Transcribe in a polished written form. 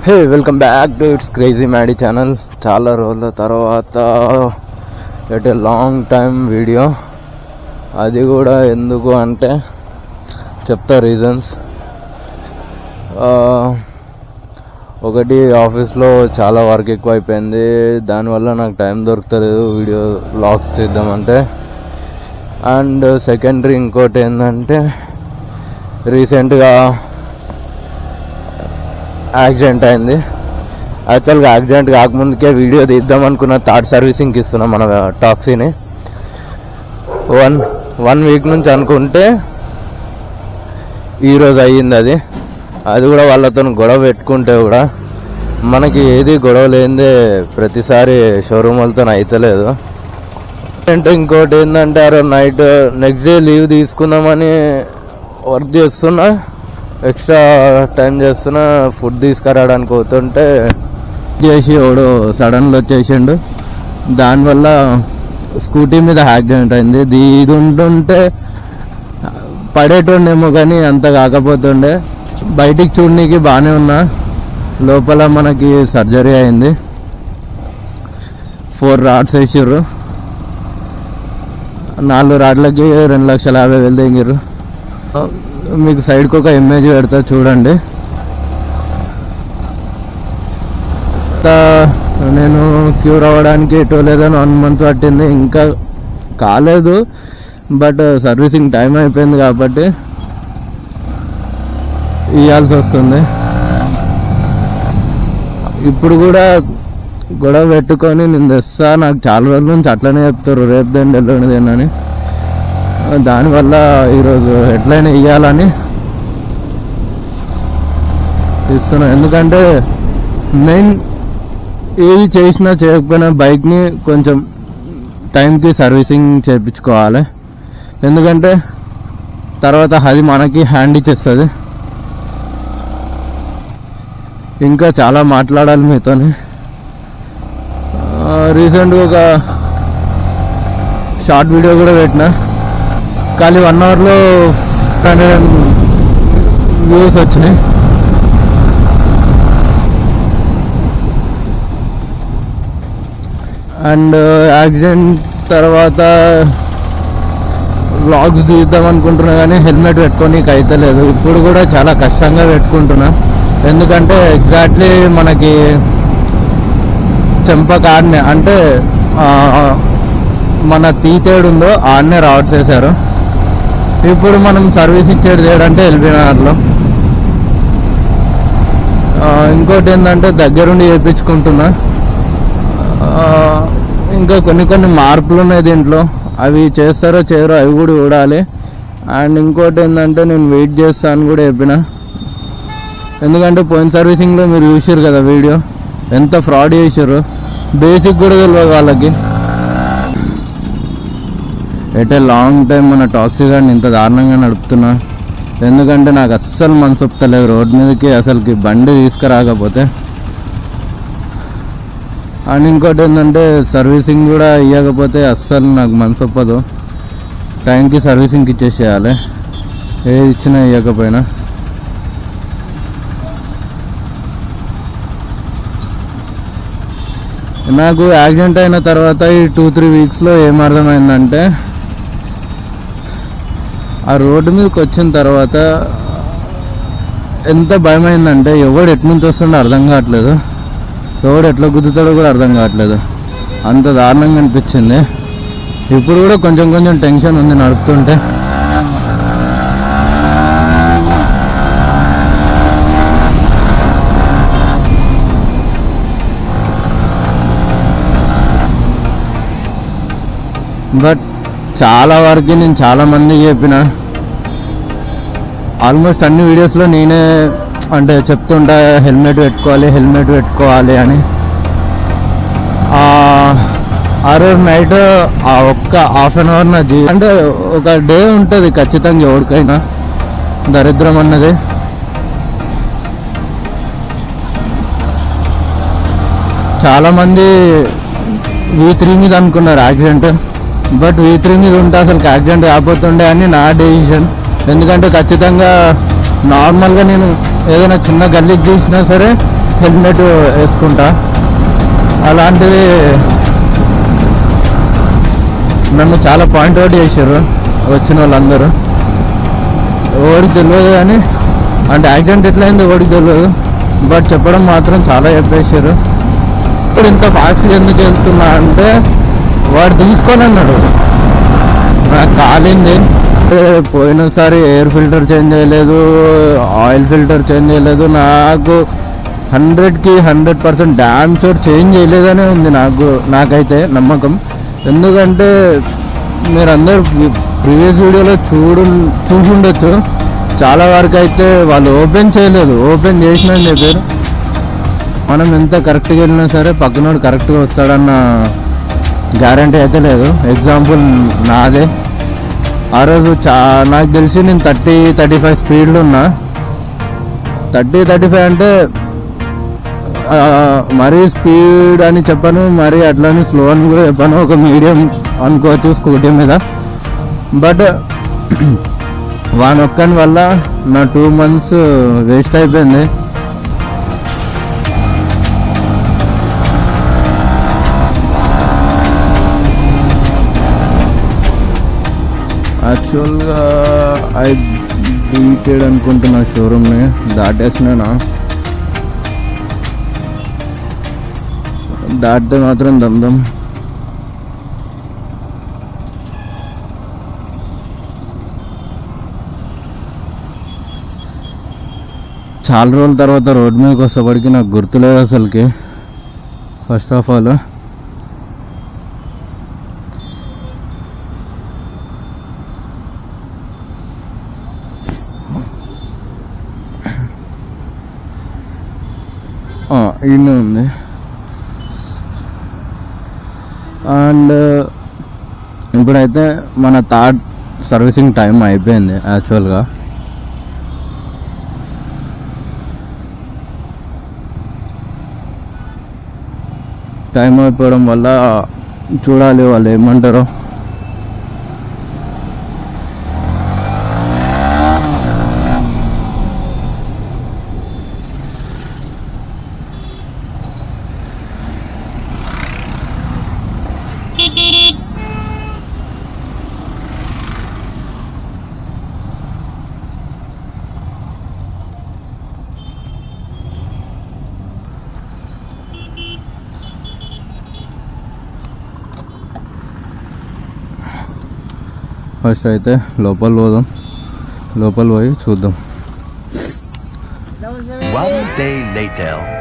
Hey welcome back to it's crazy Maddy channel. చాలా రోజుల తర్వాత at a long time video. అది కూడా ఎందుకు అంటే చెప్తా రీజన్స్. ఒకటి, ఆఫీస్లో చాలా వర్క్ ఎక్కువ అయిపోయింది, దానివల్ల నాకు టైం దొరుకుతలేదు వీడియో వ్లాగ్స్ చేద్దామంటే. అండ్ సెకండరీ ఇంకోటి ఏంటంటే రీసెంట్గా యాక్సిడెంట్ అయింది. యాక్చువల్గా యాక్సిడెంట్ కాకముందుకే వీడియో తీద్దాం అనుకున్న. థర్డ్ సర్వీసింగ్కి ఇస్తున్నాం మన టాక్సీని. వన్ వీక్ నుంచి అనుకుంటే ఈరోజు అయ్యింది. అది కూడా వాళ్ళతో గొడవ పెట్టుకుంటే కూడా మనకి ఏది గొడవ లేనిదే ప్రతిసారి షోరూమ్ వాళ్ళతో అవుతలేదు. అంటే ఇంకోటి ఏంటంటే నైట్ నెక్స్ట్ డే లీవ్ తీసుకుందామని వర్క్ చేస్తున్నా, ఎక్స్ట్రా టైం చేస్తున్నా. ఫుడ్ తీసుకురావడానికి పోతుంటే చేసి ఎవడు సడన్గా వచ్చేసిండు. దానివల్ల స్కూటీ మీద యాక్సిడెంట్ అయింది. ఇది ఉంటుంటే పడేటోండేమో కానీ అంత కాకపోతుండే. బయటికి చూడడానికి బాగానే ఉన్నా, లోపల మనకి సర్జరీ అయింది. 4 రాడ్స్ వేసిర్రు. 4 రాడ్లకి 2,50,000 తెంగిర్రు. మీకు సైడ్కి ఒక ఇమేజ్ పెడతా చూడండి. నేను క్యూర్ అవ్వడానికి ఎటో లేదని 1 month పట్టింది, ఇంకా కాలేదు. బట్ సర్వీసింగ్ టైం అయిపోయింది కాబట్టి ఇవ్వాల్సి వస్తుంది. ఇప్పుడు కూడా గొడవ పెట్టుకొని నేను తెస్తా, నాకు చాలా రోజుల నుంచి అట్లనే చెప్తారు రేపు దేని ఎల్లుండిదేనని. దానివల్ల ఈరోజు ఎట్లయినా ఇవ్వాలని ఇస్తున్నా. ఎందుకంటే మెయిన్ ఏది చేసినా చేయకపోయినా బైక్ని కొంచెం టైంకి సర్వీసింగ్ చేయించుకోవాలి. ఎందుకంటే తర్వాత అది మనకి హ్యాండ్ ఇచ్చేస్తుంది. ఇంకా చాలా మాట్లాడాలి మీతోని. రీసెంట్గా ఒక షార్ట్ వీడియో కూడా పెట్టిన, ఖాళీ 1 hourలో 100 వ్యూస్ వచ్చినాయి. అండ్ యాక్సిడెంట్ తర్వాత వ్లాగ్స్ తీద్దాం అనుకుంటున్నా కానీ హెల్మెట్ పెట్టుకోనికి అయితలేదు. ఇప్పుడు కూడా చాలా కష్టంగా పెట్టుకుంటున్నా. ఎందుకంటే ఎగ్జాక్ట్లీ మనకి చెంప కాడనే, అంటే మన తీతేడు ఉందో ఆడనే రాడ్స్ వేశారు. ఇప్పుడు మనం సర్వీస్ ఇచ్చేది ఏడంటే ఎల్బీనగర్లో. ఇంకోటి ఏంటంటే దగ్గరుండి చేయించుకుంటున్నా. ఇంకా కొన్ని మార్పులు ఉన్నాయి దీంట్లో, అవి చేస్తారో చేయరో అవి కూడా చూడాలి. అండ్ ఇంకోటి ఏంటంటే నేను వెయిట్ చేస్తాను కూడా చెప్పిన. ఎందుకంటే పోయిన సర్వీసింగ్లో మీరు చూసారు కదా వీడియో, ఎంత ఫ్రాడ్ చేసారు. బేసిక్ కూడా తెలియదు వాళ్ళకి. ఎట్ ఏ లాంగ్ టైం మన టాక్సీ గాడిని ఇంత దారుణంగా నడుపుతున్నా. ఎందుకంటే నాకు అస్సలు మనసు ఒప్పుతలేదు రోడ్ మీదకి అసలుకి బండి తీసుకురాకపోతే. అండ్ ఇంకోటి ఏంటంటే సర్వీసింగ్ కూడా ఇవ్వకపోతే అస్సలు నాకు మనసు ఒప్పదు. టైంకి సర్వీసింగ్కి ఇచ్చేసేయాలి, ఏది ఇచ్చినా ఇవ్వకపోయినా. నాకు యాక్సిడెంట్ అయిన తర్వాత ఈ 2-3 వీక్స్లో ఏం అర్థమైందంటే, ఆ రోడ్డు మీదకి వచ్చిన తర్వాత ఎంత భయమైందంటే ఎవడు ఎట్నుంచి వస్తుండో అర్థం కావట్లేదు, ఎవడు ఎట్లా గుద్దుతాడో కూడా అర్థం కావట్లేదు. అంత దారుణంగా అనిపించింది. ఇప్పుడు కూడా కొంచెం టెన్షన్ ఉంది నడుపుతుంటే. బట్ చాలా వరకు నేను చాలామందికి చెప్పిన, ఆల్మోస్ట్ అన్ని వీడియోస్లో నేనే అంటే చెప్తుంటా హెల్మెట్ పెట్టుకోవాలి అని. ఆ రోజు నైట్ ఒక్క హాఫ్ అన్ అవర్ అంటే ఒక డే ఉంటుంది ఖచ్చితంగా ఎవరికైనా దరిద్రం అన్నది. చాలామంది V3 మీద అనుకున్నారు యాక్సిడెంట్, బట్ V3 మీద ఉంటే అసలు యాక్సిడెంట్ కాకపోతుండే అని నా డెసిషన్. ఎందుకంటే ఖచ్చితంగా నార్మల్గా నేను ఏదైనా చిన్న గల్లీకి తీసినా సరే హెల్మెట్ వేసుకుంటా. అలాంటిది నన్ను చాలా పాయింట్ అవుట్ చేశారు వచ్చిన వాళ్ళందరూ. ఎవరికి తెలియదు కానీ, అంటే యాక్సిడెంట్ ఎట్లయింది ఎవరికి తెలియదు, బట్ చెప్పడం మాత్రం చాలా చెప్పేశారు. ఇప్పుడు ఇంత ఫాస్ట్గా ఎందుకు వెళ్తున్నా అంటే వాడు తీసుకొని అన్నాడు. నాకు కాలింది. పోయినసారి ఎయిర్ ఫిల్టర్ చేంజ్ చేయలేదు, ఆయిల్ ఫిల్టర్ చేంజ్ చేయలేదు. నాకు 100కి 100% డ్యామ్ షూర్ చేంజ్ చేయలేదనే ఉంది నాకైతే నమ్మకం. ఎందుకంటే మీరందరూ ప్రీవియస్ వీడియోలో చూసి ఉండొచ్చు, చాలా వరకు అయితే వాళ్ళు ఓపెన్ చేయలేదు. ఓపెన్ చేసినా అని చెప్పారు. మనం ఎంత కరెక్ట్గా వెళ్ళినా సరే పక్కనోడు కరెక్ట్గా వస్తాడన్న గ్యారంటీ అయితే లేదు. ఎగ్జాంపుల్ నాదే. ఆ రోజు నాకు తెలిసి నేను 30-35 స్పీడ్లో ఉన్నా. 30-35 అంటే మరీ స్పీడ్ అని చెప్పను, మరీ అట్లని స్లో అని కూడా చెప్పను, ఒక మీడియం అనుకోవచ్చు స్కూటీ మీద. బట్ వానొక్కని వల్ల నా 2 months వేస్ట్ అయిపోయింది. యాక్చువల్గా ఐ బీటెడ్ అనుకుంటున్నా, షోరూమ్ని దాటేసినా. దాటితే మాత్రం దమ్దం. చాలా రోజుల తర్వాత రోడ్ మీదకి వస్తేపటికి నాకు గుర్తులేదు అసలుకి. ఫస్ట్ ఆఫ్ ఆల్ ఈయన ఉంది. అండ్ ఇప్పుడైతే మన థర్డ్ సర్వీసింగ్ టైం అయిపోయింది. యాక్చువల్గా టైం అయిపోవడం వల్ల చూడాలి వాళ్ళు ఏమంటారో. ఫస్ట్ అయితే లోపల పోయి చూద్దాం. One day later.